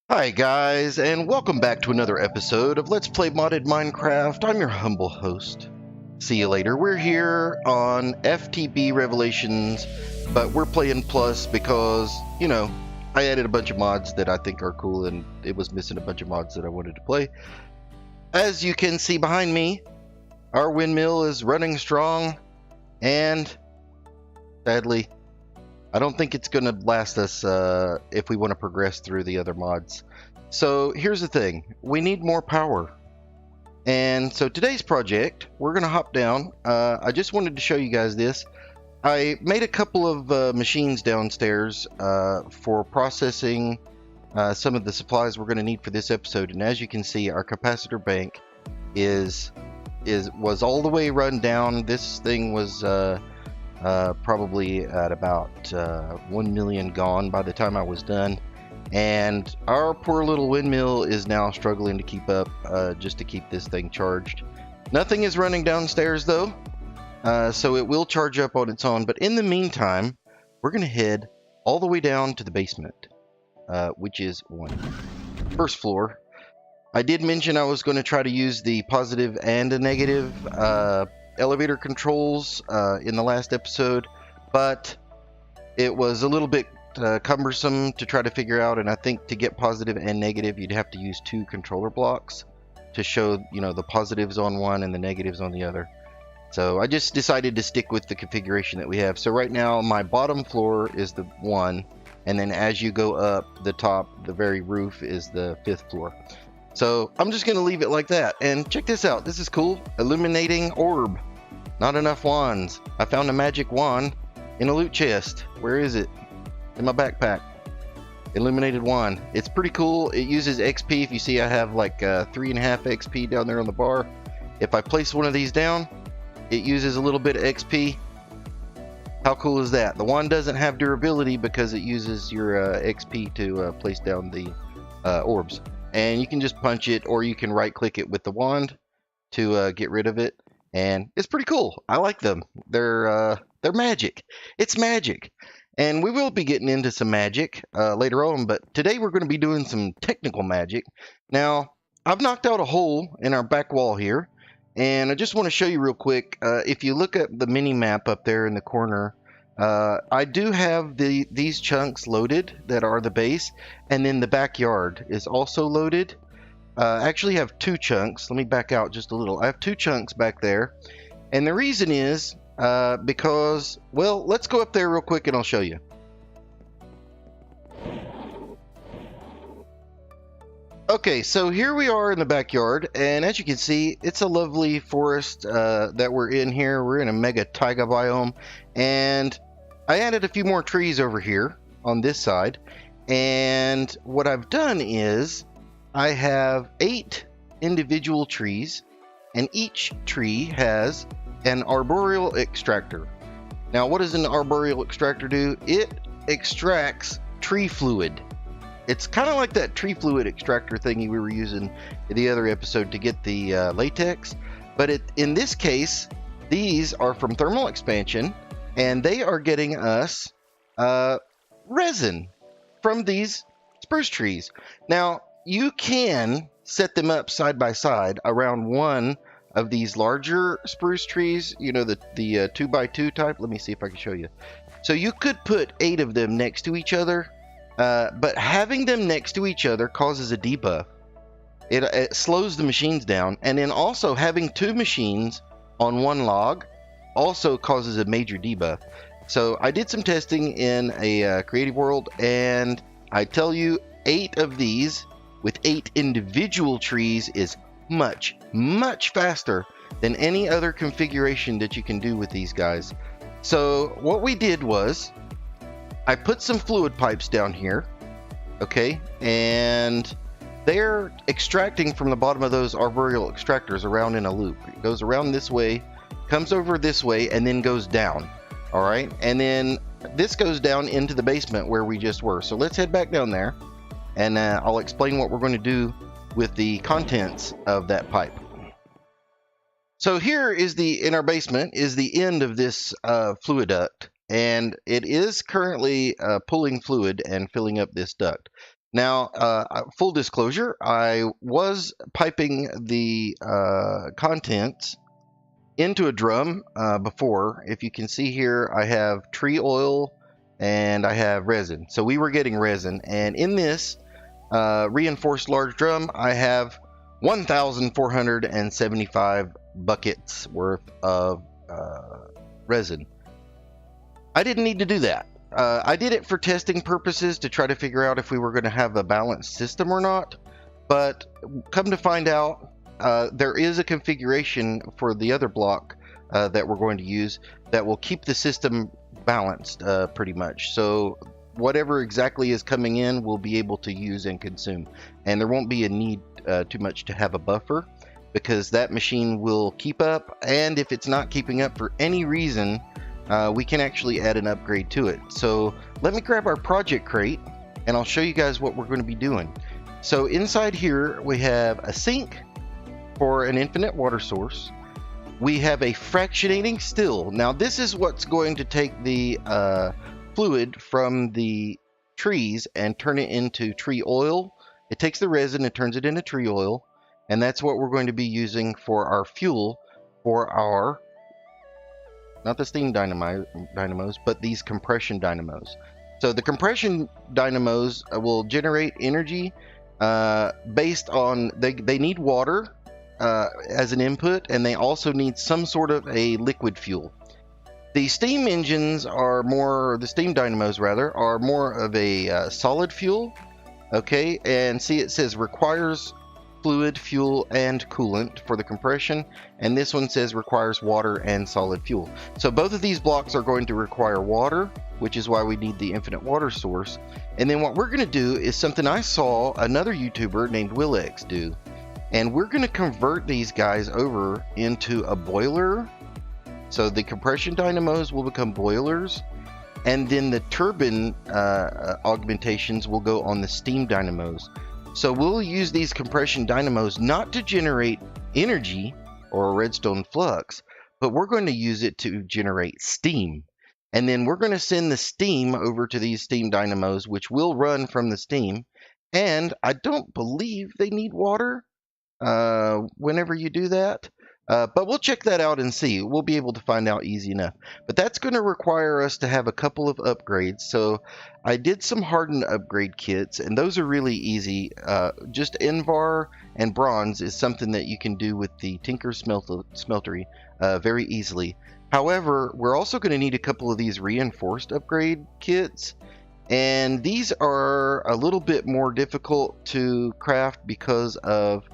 Hi guys, and welcome back to another episode of Let's Play Modded Minecraft. I'm your humble host. See you later. We're here on FTB Revelations, but we're playing Plus because, I added a bunch of mods that I think are cool, and it was missing a bunch of mods that I wanted to play. As you can see behind me, our windmill is running strong, and sadly, I don't think it's going to last us if we want to progress through the other mods. So here's the thing, we need more power. And so today's project, we're going to hop down. I just wanted to show you guys this. I made a couple of machines downstairs for processing some of the supplies we're going to need for this episode. And as you can see, our capacitor bank was all the way run down. This thing was probably at about 1 million gone by the time I was done, and our poor little windmill is now struggling to keep up, just to keep this thing charged. Nothing is running downstairs though, so it will charge up on its own, but in the meantime we're gonna head all the way down to the basement, which is first floor. I did mention I was going to try to use the positive and a negative elevator controls in the last episode, but it was a little bit cumbersome to try to figure out, and I think to get positive and negative you'd have to use two controller blocks to show the positives on one and the negatives on the other. So I just decided to stick with the configuration that we have. So right now my bottom floor is the 1, and then as you go up the top, the very roof is the 5th floor. So I'm just going to leave it like that. And check this out. This is cool. Illuminating orb. Not enough wands. I found a magic wand in a loot chest. Where is it? In my backpack. Illuminated wand. It's pretty cool. It uses XP. If you see, I have like 3.5 XP down there on the bar. If I place one of these down, it uses a little bit of XP. How cool is that? The wand doesn't have durability because it uses your XP to place down the orbs. And you can just punch it, or you can right click it with the wand to get rid of it, and it's pretty cool. I like them. They're magic. It's magic, and we will be getting into some magic later on, but today we're going to be doing some technical magic. Now I've knocked out a hole in our back wall here, and I just want to show you real quick. If you look at the mini map up there in the corner, I do have these chunks loaded that are the base, and then the backyard is also loaded. I actually have 2 chunks. Let me back out just a little. I have 2 chunks back there, and the reason is because, well, let's go up there real quick and I'll show you. Okay, so here we are in the backyard, and as you can see, it's a lovely forest that we're in here. We're in a mega taiga biome, and I added a few more trees over here on this side, and what I've done is I have 8 individual trees, and each tree has an arboreal extractor. Now, what does an arboreal extractor do? It extracts tree fluid. It's kind of like that tree fluid extractor thingy we were using in the other episode to get the latex, but in this case, these are from thermal expansion, and they are getting us resin from these spruce trees. Now, you can set them up side by side around one of these larger spruce trees, the 2x2 type. Let me see if I can show you. So you could put 8 of them next to each other, but having them next to each other causes a debuff. It slows the machines down, and then also having 2 machines on one log also causes a major debuff. So I did some testing in a creative world, and I tell you, 8 of these with 8 individual trees is much faster than any other configuration that you can do with these guys. So what we did was I put some fluid pipes down here, okay, and they're extracting from the bottom of those arboreal extractors around in a loop. It goes around this way, comes over this way, and then goes down. All right, and then this goes down into the basement where we just were. So let's head back down there, and I'll explain what we're going to do with the contents of that pipe. So here is in our basement is the end of this fluid duct, and it is currently pulling fluid and filling up this duct. Now, full disclosure, I was piping the contents into a drum before. If you can see here, I have tree oil and I have resin. So we were getting resin, and in this reinforced large drum, I have 1,475 buckets worth of resin. I didn't need to do that. I did it for testing purposes to try to figure out if we were going to have a balanced system or not, but come to find out, there is a configuration for the other block that we're going to use that will keep the system balanced pretty much. So whatever exactly is coming in, we'll be able to use and consume, and there won't be a need too much to have a buffer, because that machine will keep up, and if it's not keeping up for any reason, we can actually add an upgrade to it. So let me grab our project crate and I'll show you guys what we're going to be doing. So inside here we have a sink for an infinite water source. We have a fractionating still. Now this is what's going to take the fluid from the trees and turn it into tree oil. It takes the resin and turns it into tree oil, and that's what we're going to be using for our fuel for our, not the steam dynamos, but these compression dynamos. So the compression dynamos will generate energy based on, they need water as an input, and they also need some sort of a liquid fuel. The steam engines are more, the steam dynamos rather, are more of a solid fuel. Okay, and see it says requires fluid, fuel, and coolant for the compression, and this one says requires water and solid fuel. So both of these blocks are going to require water, which is why we need the infinite water source. And then what we're going to do is something I saw another YouTuber named Willx do, and we're going to convert these guys over into a boiler. So the compression dynamos will become boilers, and then the turbine augmentations will go on the steam dynamos. So we'll use these compression dynamos not to generate energy or a redstone flux, but we're going to use it to generate steam. And then we're going to send the steam over to these steam dynamos, which will run from the steam. And I don't believe they need water whenever you do that. But we'll check that out and see. We'll be able to find out easy enough. But that's going to require us to have a couple of upgrades. So I did some hardened upgrade kits, and those are really easy. Just Invar and bronze is something that you can do with the Tinker Smeltery very easily. However, we're also going to need a couple of these reinforced upgrade kits. And these are a little bit more difficult to craft because of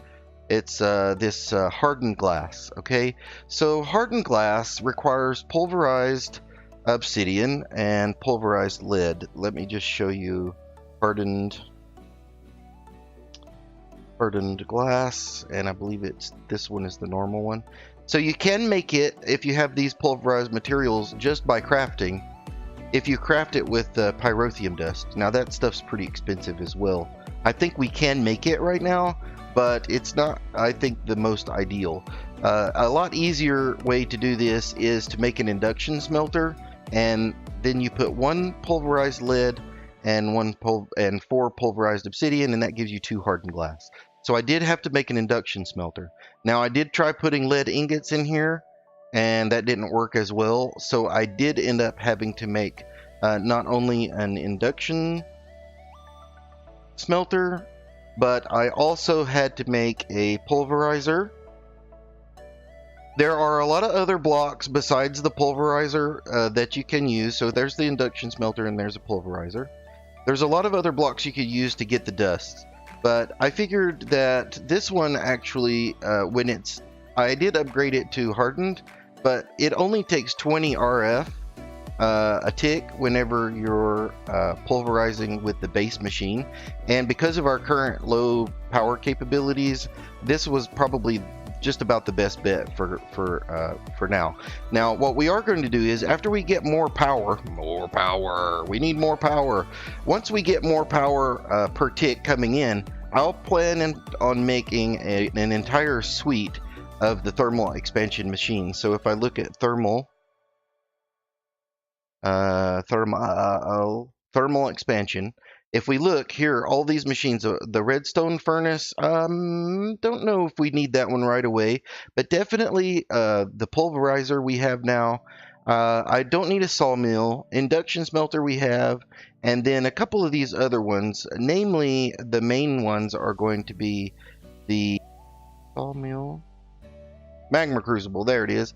it's this hardened glass. Okay, so hardened glass requires pulverized obsidian and pulverized lead. Let me just show you hardened glass, and I believe it's this one is the normal one. So you can make it if you have these pulverized materials just by crafting. If you craft it with pyrotheum dust, now that stuff's pretty expensive as well. I think we can make it right now, but it's not, I think, the most ideal. A lot easier way to do this is to make an induction smelter, and then you put one pulverized lead and four pulverized obsidian, and that gives you 2 hardened glass. So I did have to make an induction smelter. Now I did try putting lead ingots in here, and that didn't work as well. So I did end up having to make not only an induction smelter, but I also had to make a pulverizer. There are a lot of other blocks besides the pulverizer that you can use. So there's the induction smelter and there's a pulverizer. There's a lot of other blocks you could use to get the dust. But I figured that this one actually, I did upgrade it to hardened, but it only takes 20 RF a tick whenever you're pulverizing with the base machine, and because of our current low power capabilities, this was probably just about the best bet for now. Now what we are going to do is, after we get more power, we need more power. Once we get more power per tick coming in, I'll plan on making an entire suite of the thermal expansion machines. So if I look at thermal expansion, if we look here, all these machines, the redstone furnace, don't know if we need that one right away, but definitely the pulverizer we have now. I don't need a sawmill. Induction smelter we have, and then a couple of these other ones, namely the main ones are going to be the sawmill, magma crucible, there it is.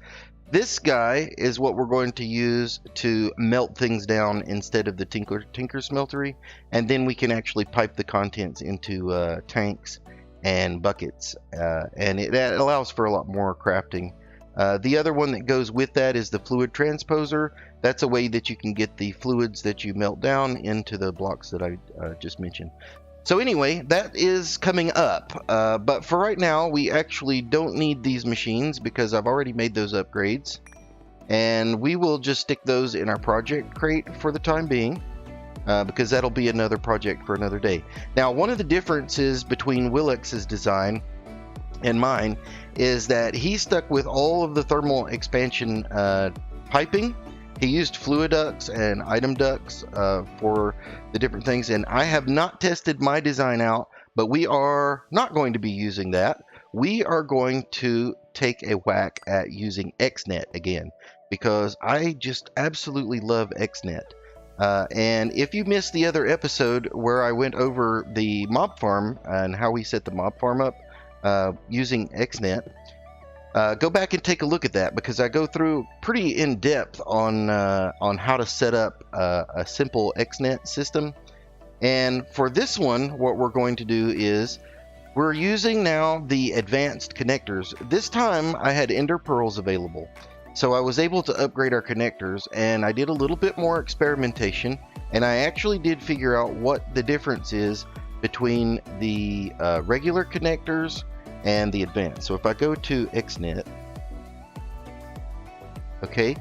This guy is what we're going to use to melt things down instead of the tinker smeltery, and then we can actually pipe the contents into tanks and buckets, and that allows for a lot more crafting. The other one that goes with that is the fluid transposer. That's a way that you can get the fluids that you melt down into the blocks that I just mentioned. So anyway, that is coming up, but for right now we actually don't need these machines because I've already made those upgrades, and we will just stick those in our project crate for the time being, because that'll be another project for another day. Now, one of the differences between Willx's design and mine is that he stuck with all of the thermal expansion piping. He used fluid ducts and item ducts for the different things, and I have not tested my design out, but we are not going to be using that. We are going to take a whack at using XNet again, because I just absolutely love XNet. And if you missed the other episode where I went over the mob farm and how we set the mob farm up using XNet, go back and take a look at that, because I go through pretty in depth on how to set up a simple XNet system. And for this one, what we're going to do is we're using now the advanced connectors. This time I had ender pearls available, so I was able to upgrade our connectors, and I did a little bit more experimentation, and I actually did figure out what the difference is between the regular connectors and the advanced. So if I go to XNet, okay,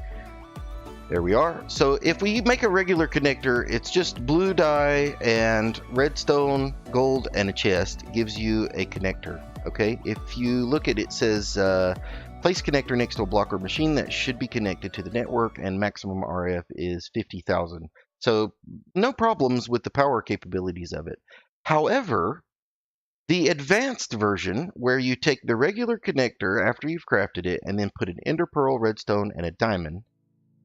there we are. So if we make a regular connector, it's just blue dye and redstone, gold, and a chest gives you a connector. Okay, if you look at it, it says place connector next to a block or machine that should be connected to the network, and maximum RF is 50,000. So no problems with the power capabilities of it. However, the advanced version, where you take the regular connector after you've crafted it and then put an ender pearl, redstone, and a diamond,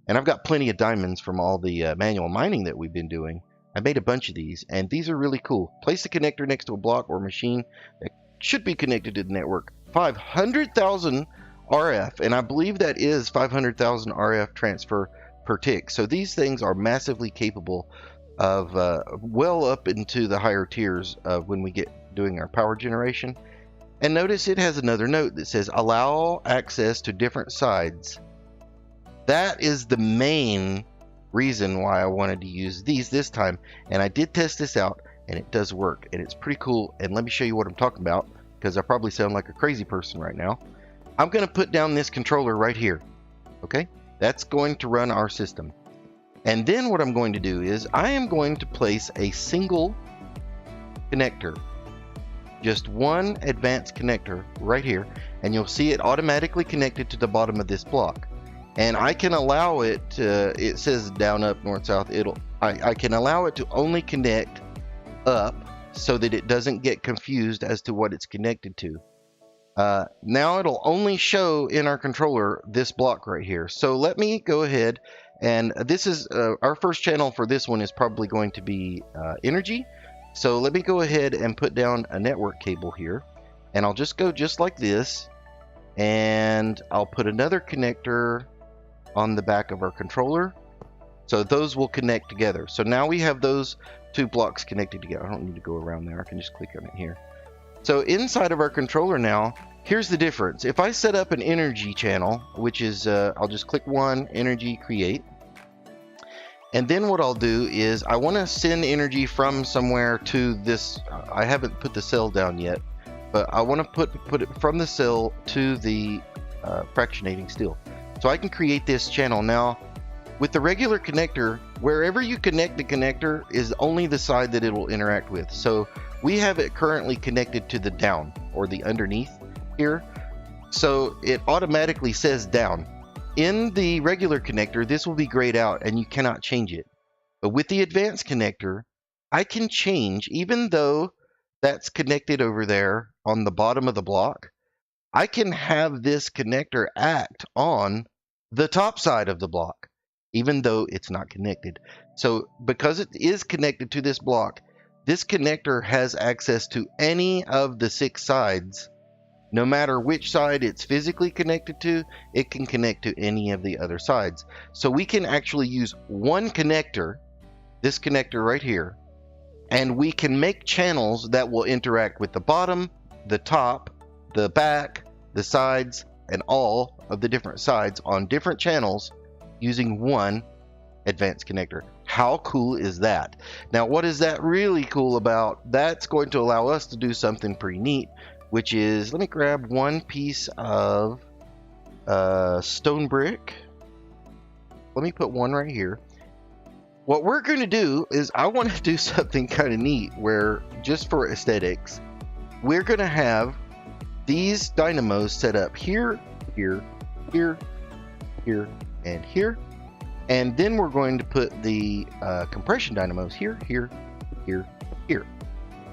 and I've got plenty of diamonds from all the manual mining that we've been doing. I made a bunch of these, and these are really cool. Place the connector next to a block or machine that should be connected to the network. 500,000 RF, and I believe that is 500,000 RF transfer per tick. So these things are massively capable of well up into the higher tiers when we get doing our power generation. And notice it has another note that says allow access to different sides. That is the main reason why I wanted to use these this time, and I did test this out, and it does work, and it's pretty cool. And let me show you what I'm talking about, because I probably sound like a crazy person right now. I'm going to put down this controller right here. Okay, that's going to run our system. And then what I'm going to do is I am going to place a single connector, just one advanced connector right here, and you'll see it automatically connected to the bottom of this block. And I can allow it to, it says down, up, north, south, I can allow it to only connect up so that it doesn't get confused as to what it's connected to. Now it'll only show in our controller this block right here. So let me go ahead, and this is our first channel for this one is probably going to be energy. So let me go ahead and put down a network cable here, and I'll just go just like this, and I'll put another connector on the back of our controller, so those will connect together. So now we have those two blocks connected together. I don't need to go around there, I can just click on it here. So inside of our controller now, here's the difference. If I set up an energy channel, which is I'll just click one, energy, create, and then what I'll do is I want to send energy from somewhere to this. I haven't put the cell down yet, but I want to put it from the cell to the fractionating steel. So I can create this channel. Now, with the regular connector, wherever you connect the connector is only the side that it will interact with. So we have it currently connected to the down, or the underneath here. So it automatically says down. In the regular connector, this will be grayed out and you cannot change it. But with the advanced connector, I can change, even though that's connected over there on the bottom of the block, I can have this connector act on the top side of the block, even though it's not connected. So because it is connected to this block, this connector has access to any of the 6 sides. No matter which side it's physically connected to, it can connect to any of the other sides. So we can actually use one connector, this connector right here, and we can make channels that will interact with the bottom, the top, the back, the sides, and all of the different sides on different channels using one advanced connector. How cool is that? Now, what is that really cool about? That's going to allow us to do something pretty neat, which is, let me grab one piece of stone brick. Let me put one right here. What we're going to do is, I want to do something kind of neat where, just for aesthetics, we're going to have these dynamos set up here, here, here, here, and here. And then we're going to put the compression dynamos here, here, here, here.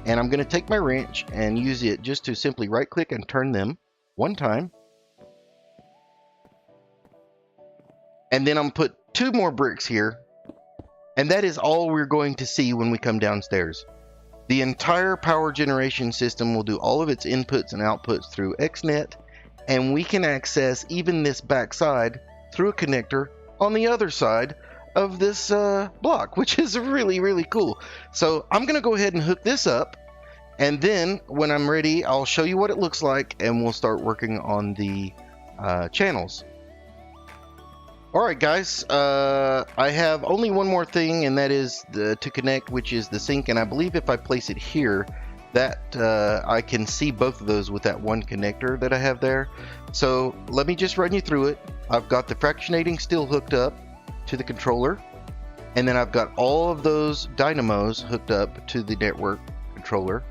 And I'm going to take my wrench and use it just to simply right click and turn them one time. And then I'm going to put 2 more bricks here. And that is all we're going to see when we come downstairs. The entire power generation system will do all of its inputs and outputs through XNet, and we can access even this back side through a connector on the other side of this block, which is really, really cool. So I'm going to go ahead and hook this up, and then when I'm ready, I'll show you what it looks like, and we'll start working on the channels. Alright guys, I have only one more thing, and that is to connect, which is the sink, and I believe if I place it here, that I can see both of those with that one connector that I have there. So let me just run you through it. I've got the fractionating still hooked up to the controller, and then I've got all of those dynamos hooked up to the network controller.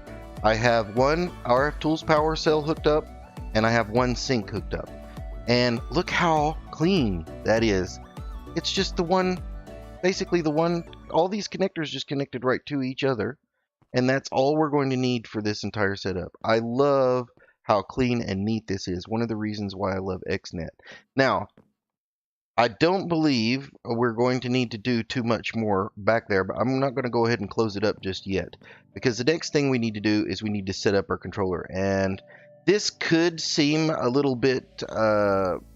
I have one RF Tools power cell hooked up, and I have one sink hooked up. And look how clean that is. It's just the one, basically the one, all these connectors just connected right to each other. And that's all we're going to need for this entire setup. I love how clean and neat this is. One of the reasons why I love XNet. Now, I don't believe we're going to need to do too much more back there, but I'm not going to go ahead and close it up just yet. Because the next thing we need to do is we need to set up our controller. And this could seem a little bit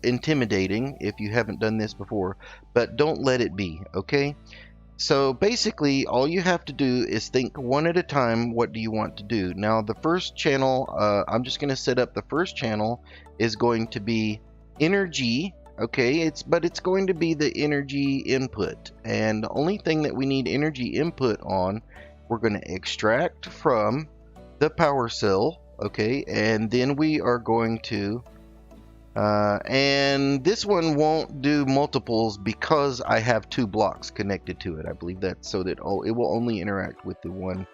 intimidating if you haven't done this before, but don't let it be, okay? So basically, all you have to do is think one at a time, what do you want to do? Now, the first channel, I'm just going to set up the first channel is going to be energy, okay? But it's going to be the energy input, and the only thing that we need energy input on, we're going to extract from the power cell. Okay, and then we are going to, and this one won't do multiples because I have 2 blocks connected to it. I believe that's so that it will only interact with the one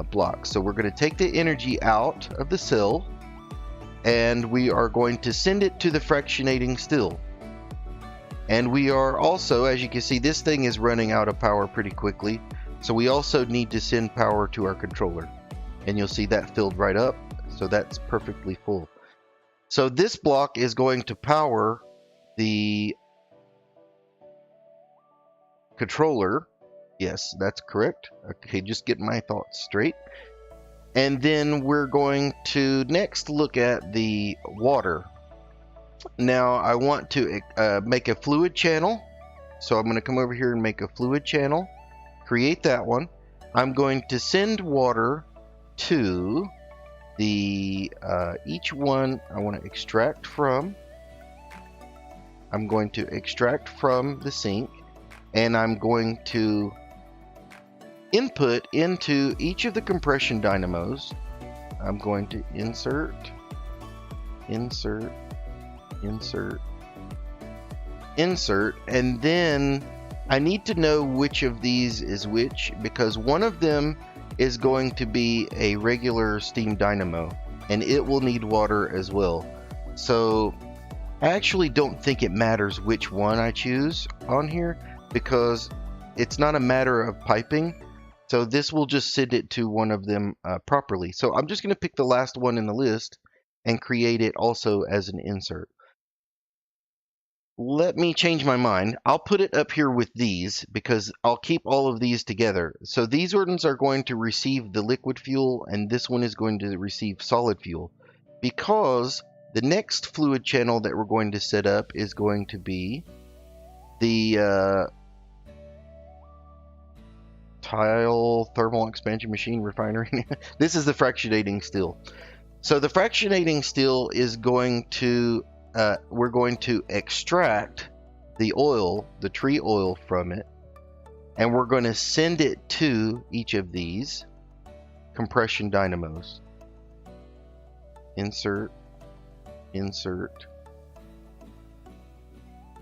block. So we're going to take the energy out of the cell, and we are going to send it to the fractionating still. And we are also, as you can see, this thing is running out of power pretty quickly. So we also need to send power to our controller. And you'll see that filled right up, so that's perfectly full. So this block is going to power the controller. Yes, that's correct. Okay, just get my thoughts straight. And then we're going to next look at the water. Now I want to make a fluid channel. So I'm going to come over here and make a fluid channel. Create that one. I'm going to send water to the each one I want to extract from. I'm going to extract from the sink, and I'm going to input into each of the compression dynamos. I'm going to insert, insert, insert, insert, and then I need to know which of these is which, because one of them is going to be a regular steam dynamo, and it will need water as well. So I actually don't think it matters which one I choose on here, because it's not a matter of piping. So this will just send it to one of them properly. So I'm just going to pick the last one in the list and create it also as an insert. Let me change my mind. I'll put it up here with these because I'll keep all of these together. So these ones are going to receive the liquid fuel and this one is going to receive solid fuel, because the next fluid channel that we're going to set up is going to be the tile thermal expansion machine refinery. This is the fractionating steel. So the fractionating steel is going to we're going to extract the oil, the tree oil from it, and we're going to send it to each of these compression dynamos. Insert, insert,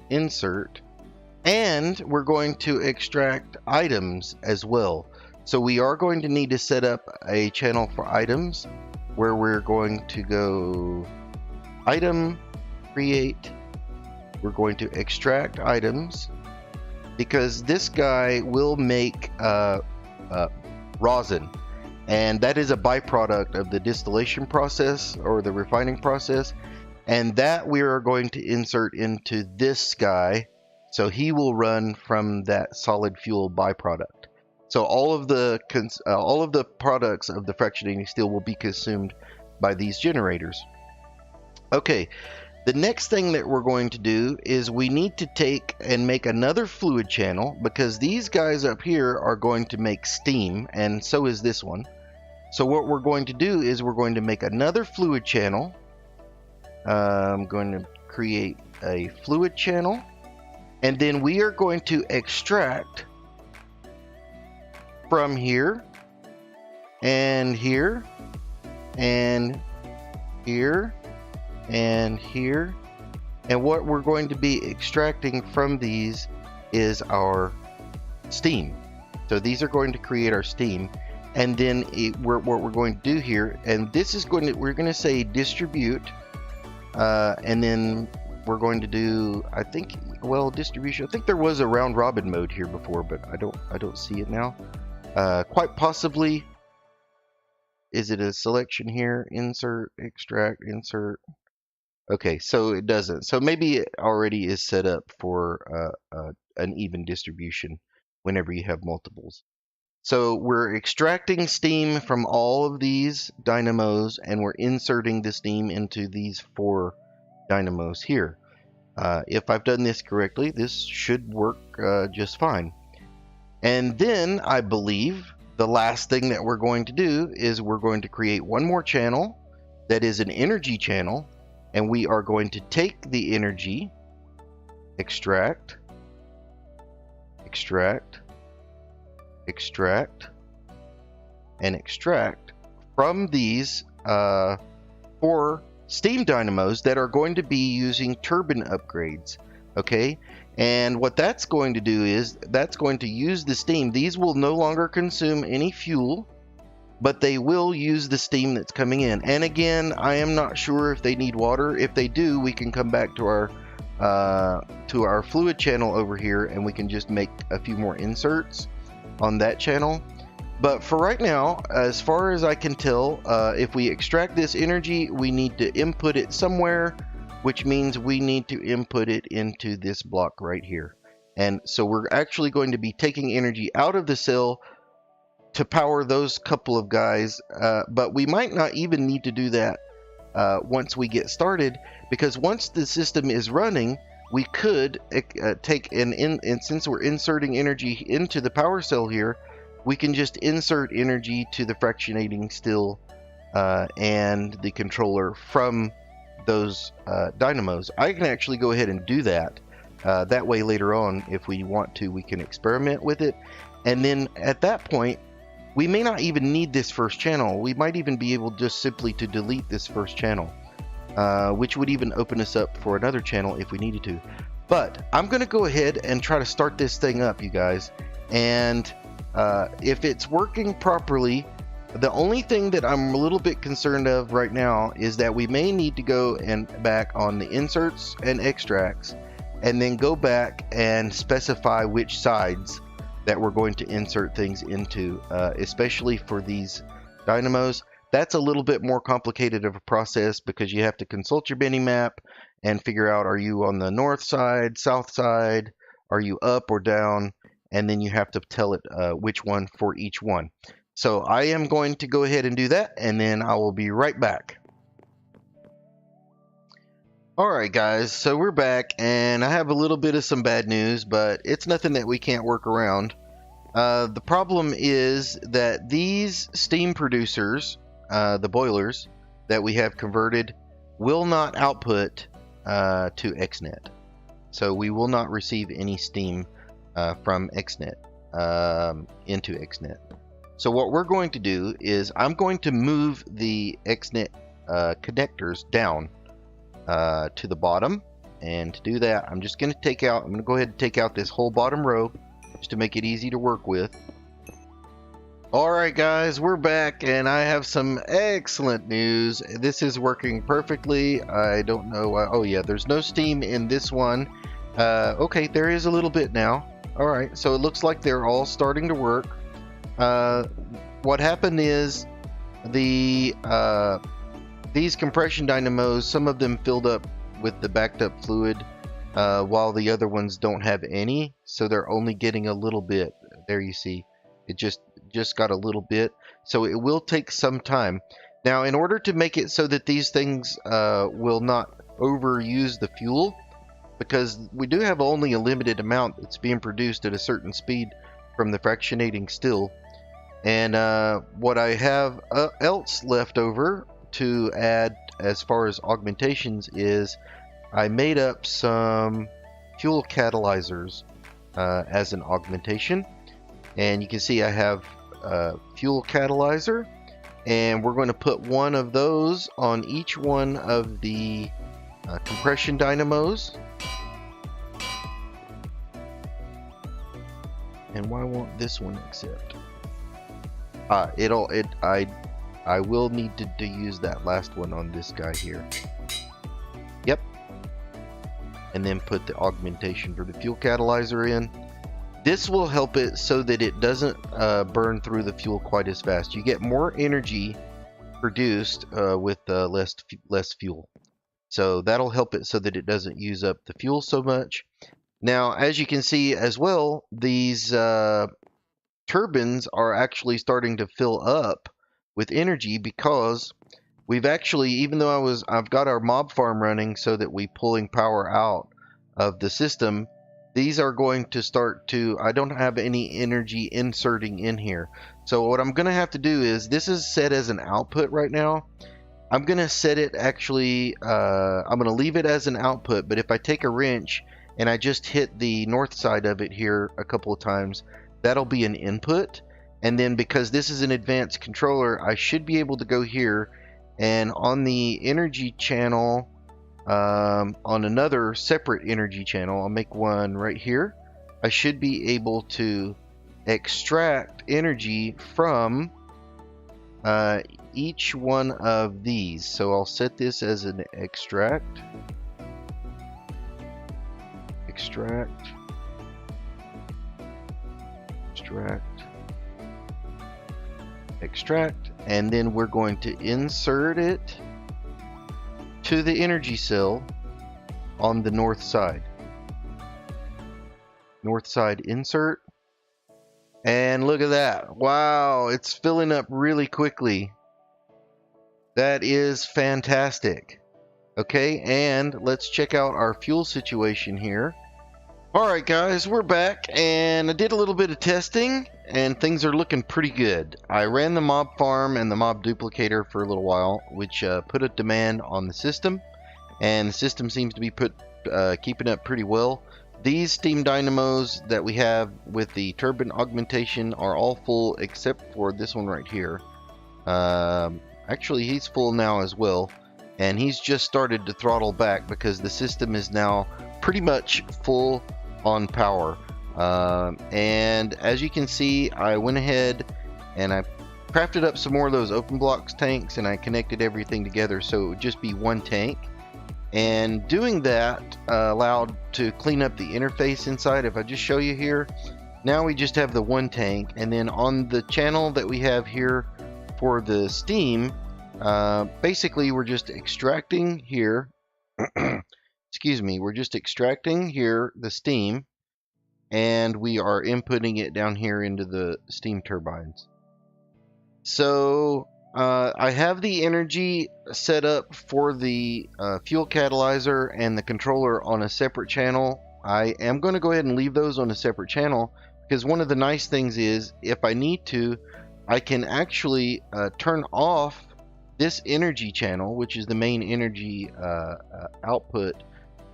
insert, and we're going to extract items as well. So we are going to need to set up a channel for items where we're going to go item, create, we're going to extract items, because this guy will make rosin, and that is a byproduct of the distillation process or the refining process, and that we are going to insert into this guy, so he will run from that solid fuel byproduct. So all of the products of the fractionating steel will be consumed by these generators. Okay. The next thing that we're going to do is we need to take and make another fluid channel, because these guys up here are going to make steam, and so is this one. So what we're going to do is we're going to make another fluid channel. I'm going to create a fluid channel, and then we are going to extract from here and here and here and here, and what we're going to be extracting from these is our steam. So these are going to create our steam, and then what we're going to do here, and this is going to, we're going to say distribute, and then we're going to do, I think, well, distribution. I think there was a round robin mode here before, but I don't see it now. Quite possibly. Is it a selection here? Insert, extract, insert. Okay, so it doesn't. So maybe it already is set up for an even distribution whenever you have multiples. So we're extracting steam from all of these dynamos, and we're inserting the steam into these 4 dynamos here. If I've done this correctly, this should work just fine. And then I believe the last thing that we're going to do is we're going to create one more channel that is an energy channel. And we are going to take the energy, extract, extract, extract, and extract from these 4 steam dynamos that are going to be using turbine upgrades. Okay, and what that's going to do is that's going to use the steam. These will no longer consume any fuel, but they will use the steam that's coming in. And again, I am not sure if they need water. If they do, we can come back to our fluid channel over here, and we can just make a few more inserts on that channel. But for right now, as far as I can tell, if we extract this energy, we need to input it somewhere, which means we need to input it into this block right here. And so we're actually going to be taking energy out of the cell to power those couple of guys, but we might not even need to do that once we get started, because once the system is running, we could take and since we're inserting energy into the power cell here, we can just insert energy to the fractionating steel and the controller from those dynamos. I can actually go ahead and do that. That way later on, if we want to, we can experiment with it, and then at that point, we may not even need this first channel. We might even be able just simply to delete this first channel, which would even open us up for another channel if we needed to. But I'm going to go ahead and try to start this thing up, you guys. And if it's working properly, the only thing that I'm a little bit concerned of right now is that we may need to go and back on the inserts and extracts, and then go back and specify which sides that we're going to insert things into, especially for these dynamos. That's a little bit more complicated of a process because you have to consult your Benny map and figure out, are you on the north side, south side, are you up or down, and then you have to tell it which one for each one. So I am going to go ahead and do that, and then I will be right back. Alright guys, so we're back, and I have a little bit of some bad news, but it's nothing that we can't work around. The problem is that these steam producers, the boilers that we have converted, will not output to XNet. So we will not receive any steam from XNet into XNet. So what we're going to do is I'm going to move the XNet connectors down to the bottom, and to do that I'm just going to go ahead and take out this whole bottom row just to make it easy to work with. Alright guys, we're back, and I have some excellent news. This is working perfectly. I don't know why. Oh yeah, there's no steam in this one. Okay, there is a little bit now. Alright, so it looks like they're all starting to work. What happened is these compression dynamos, some of them filled up with the backed up fluid, while the other ones don't have any, so they're only getting a little bit. There you see, it just got a little bit, so it will take some time. Now, in order to make it so that these things will not overuse the fuel, because we do have only a limited amount that's being produced at a certain speed from the fractionating still, and what I have else left over to add as far as augmentations is I made up some fuel catalyzers as an augmentation, and you can see I have fuel catalyzer, and we're going to put one of those on each one of the compression dynamos. And why won't this one accept? I will need to use that last one on this guy here. Yep. And then put the augmentation for the fuel catalyzer in. This will help it so that it doesn't burn through the fuel quite as fast. You get more energy produced with less fuel. So that'll help it so that it doesn't use up the fuel so much. Now, as you can see as well, these turbines are actually starting to fill up with energy because we've actually, even though I've got our mob farm running so that we pulling power out of the system, these are going to start to, I don't have any energy inserting in here. So what I'm going to have to do is, this is set as an output right now. I'm going to set it actually, I'm going to leave it as an output, but if I take a wrench and I just hit the north side of it here a couple of times, that'll be an input. And then because this is an advanced controller, I should be able to go here and on the energy channel, on another separate energy channel, I'll make one right here. I should be able to extract energy from each one of these. So I'll set this as an extract. Extract. Extract, and then we're going to insert it to the energy cell on the north side. North side insert, and look at that. Wow, it's filling up really quickly. That is fantastic. Okay, and let's check out our fuel situation here. Alright guys, we're back, and I did a little bit of testing, and things are looking pretty good. I ran the mob farm and the mob duplicator for a little while, which put a demand on the system, and the system seems to be keeping up pretty well. These steam dynamos that we have with the turbine augmentation are all full except for this one right here. Actually, he's full now as well, and he's just started to throttle back because the system is now pretty much full on power. And as you can see, I went ahead and I crafted up some more of those open blocks tanks, and I connected everything together so it would just be one tank. And doing that allowed to clean up the interface inside. If I just show you here, Now we just have the one tank, and then on the channel that we have here for the steam, basically we're just extracting here excuse me, we're just extracting here the steam, and we are inputting it down here into the steam turbines. So I have the energy set up for the fuel catalyzer and the controller on a separate channel. I am going to go ahead and leave those on a separate channel, because one of the nice things is, if I need to, I can actually turn off this energy channel, which is the main energy output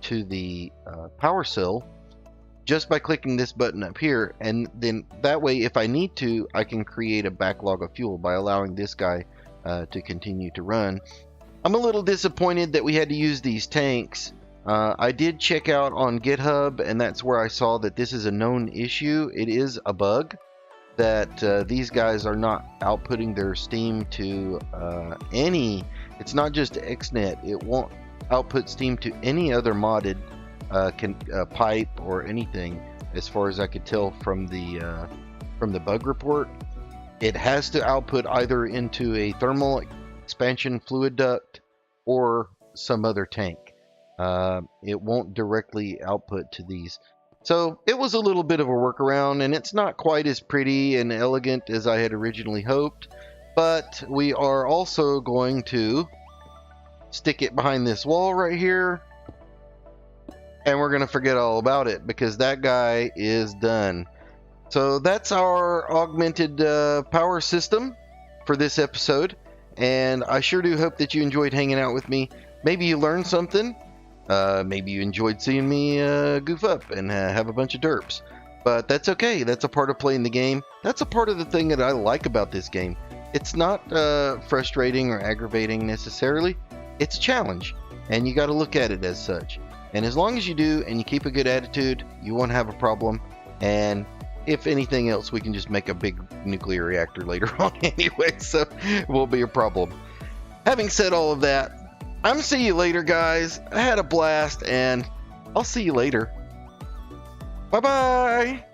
to the power cell, just by clicking this button up here. And then that way, if I need to, I can create a backlog of fuel by allowing this guy to continue to run. I'm a little disappointed that we had to use these tanks. I did check out on GitHub, and that's where I saw that this is a known issue. It is a bug that these guys are not outputting their steam to any. It's not just XNet. It won't output steam to any other modded pipe or anything, as far as I could tell from the bug report. It has to output either into a thermal expansion fluid duct or some other tank. It won't directly output to these. So it was a little bit of a workaround, and it's not quite as pretty and elegant as I had originally hoped, but we are also going to stick it behind this wall right here, and we're going to forget all about it, because that guy is done. So that's our augmented power system for this episode, and I sure do hope that you enjoyed hanging out with me. Maybe you learned something. Maybe you enjoyed seeing me goof up and have a bunch of derps. But that's okay. That's a part of playing the game. That's a part of the thing that I like about this game. It's not frustrating or aggravating necessarily. It's a challenge, and you got to look at it as such. And as long as you do and you keep a good attitude, you won't have a problem. And if anything else, we can just make a big nuclear reactor later on anyway, so it won't be a problem. Having said all of that, I'm gonna see you later, guys. I had a blast, and I'll see you later. Bye-bye.